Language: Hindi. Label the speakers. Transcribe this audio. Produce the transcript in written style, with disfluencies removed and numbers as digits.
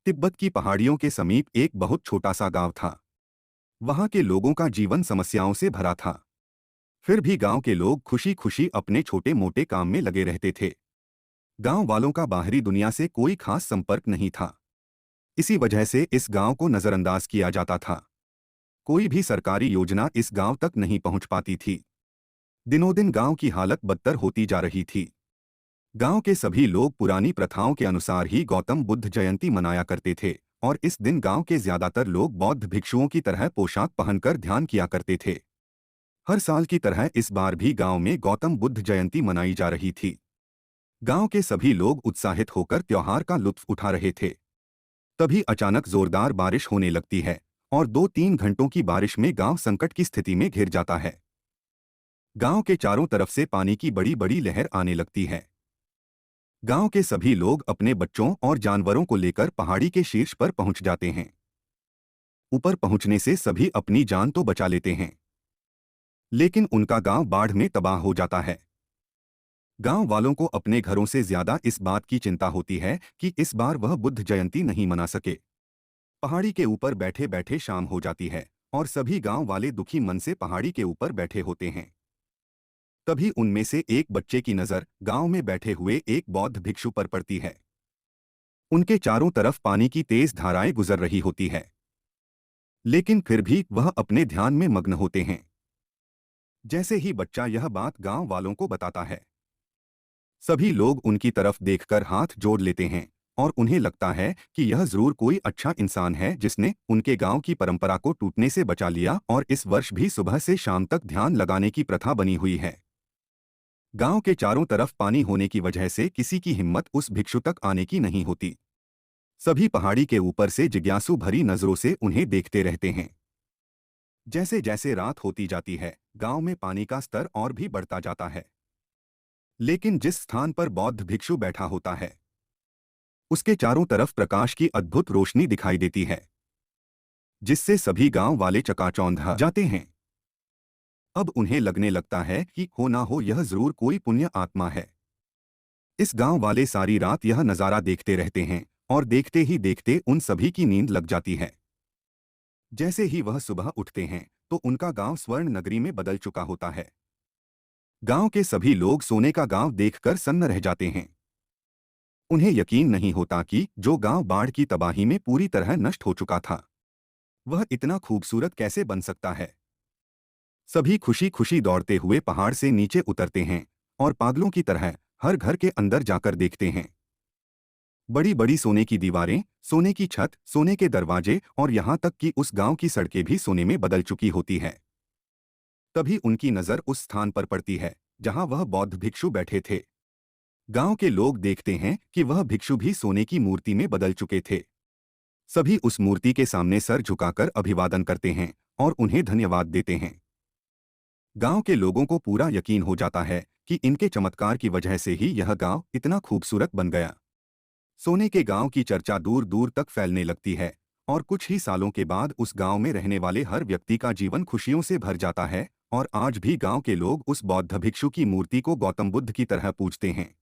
Speaker 1: तिब्बत की पहाड़ियों के समीप एक बहुत छोटा सा गांव था। वहां के लोगों का जीवन समस्याओं से भरा था। फिर भी गांव के लोग खुशी खुशी अपने छोटे मोटे काम में लगे रहते थे। गांव वालों का बाहरी दुनिया से कोई खास संपर्क नहीं था। इसी वजह से इस गांव को नजरअंदाज किया जाता था। कोई भी सरकारी योजना इस गांव तक नहीं पहुंच पाती थी। दिनों दिन गांव की हालत बदतर होती जा रही थी। गांव के सभी लोग पुरानी प्रथाओं के अनुसार ही गौतम बुद्ध जयंती मनाया करते थे और इस दिन गांव के ज्यादातर लोग बौद्ध भिक्षुओं की तरह पोशाक पहनकर ध्यान किया करते थे। हर साल की तरह इस बार भी गांव में गौतम बुद्ध जयंती मनाई जा रही थी। गांव के सभी लोग उत्साहित होकर त्योहार का लुत्फ उठा रहे थे। तभी अचानक जोरदार बारिश होने लगती है और 2-3 घंटों की बारिश में गांव संकट की स्थिति में घिर जाता है। गांव के चारों तरफ से पानी की बड़ी बड़ी लहर आने लगती है। गांव के सभी लोग अपने बच्चों और जानवरों को लेकर पहाड़ी के शीर्ष पर पहुंच जाते हैं। ऊपर पहुंचने से सभी अपनी जान तो बचा लेते हैं, लेकिन उनका गांव बाढ़ में तबाह हो जाता है। गांव वालों को अपने घरों से ज्यादा इस बात की चिंता होती है कि इस बार वह बुद्ध जयंती नहीं मना सके। पहाड़ी के ऊपर बैठे बैठे शाम हो जाती है और सभी गांव वाले दुखी मन से पहाड़ी के ऊपर बैठे होते हैं। तभी उनमें से एक बच्चे की नजर गांव में बैठे हुए एक बौद्ध भिक्षु पर पड़ती है। उनके चारों तरफ पानी की तेज धाराएं गुजर रही होती है, लेकिन फिर भी वह अपने ध्यान में मग्न होते हैं। जैसे ही बच्चा यह बात गांव वालों को बताता है, सभी लोग उनकी तरफ देखकर हाथ जोड़ लेते हैं और उन्हें लगता है कि यह जरूर कोई अच्छा इंसान है जिसने उनके गांव की परंपरा को टूटने से बचा लिया और इस वर्ष भी सुबह से शाम तक ध्यान लगाने की प्रथा बनी हुई है। गांव के चारों तरफ पानी होने की वजह से किसी की हिम्मत उस भिक्षु तक आने की नहीं होती। सभी पहाड़ी के ऊपर से जिज्ञासु भरी नजरों से उन्हें देखते रहते हैं। जैसे जैसे रात होती जाती है, गांव में पानी का स्तर और भी बढ़ता जाता है। लेकिन जिस स्थान पर बौद्ध भिक्षु बैठा होता है, उसके चारों तरफ प्रकाश की अद्भुत रोशनी दिखाई देती है, जिससे सभी गांव वाले चकाचौंध जाते हैं। अब उन्हें लगने लगता है कि हो ना हो यह जरूर कोई पुण्य आत्मा है। इस गांव वाले सारी रात यह नजारा देखते रहते हैं और देखते ही देखते उन सभी की नींद लग जाती है। जैसे ही वह सुबह उठते हैं तो उनका गांव स्वर्ण नगरी में बदल चुका होता है। गांव के सभी लोग सोने का गांव देखकर सन्न रह जाते हैं। उन्हें यकीन नहीं होता कि जो गांव बाढ़ की तबाही में पूरी तरह नष्ट हो चुका था, वह इतना खूबसूरत कैसे बन सकता है। सभी खुशी खुशी दौड़ते हुए पहाड़ से नीचे उतरते हैं और पागलों की तरह हर घर के अंदर जाकर देखते हैं। बड़ी बड़ी सोने की दीवारें, सोने की छत, सोने के दरवाजे और यहाँ तक कि उस गांव की सड़कें भी सोने में बदल चुकी होती है। तभी उनकी नज़र उस स्थान पर पड़ती है जहां वह बौद्ध भिक्षु बैठे थे। गांव के लोग देखते हैं कि वह भिक्षु भी सोने की मूर्ति में बदल चुके थे। सभी उस मूर्ति के सामने सर झुकाकर अभिवादन करते हैं और उन्हें धन्यवाद देते हैं। गांव के लोगों को पूरा यकीन हो जाता है कि इनके चमत्कार की वजह से ही यह गांव इतना खूबसूरत बन गया। सोने के गांव की चर्चा दूर दूर तक फैलने लगती है और कुछ ही सालों के बाद उस गांव में रहने वाले हर व्यक्ति का जीवन खुशियों से भर जाता है और आज भी गांव के लोग उस बौद्ध भिक्षु की मूर्ति को गौतम बुद्ध की तरह पूजते हैं।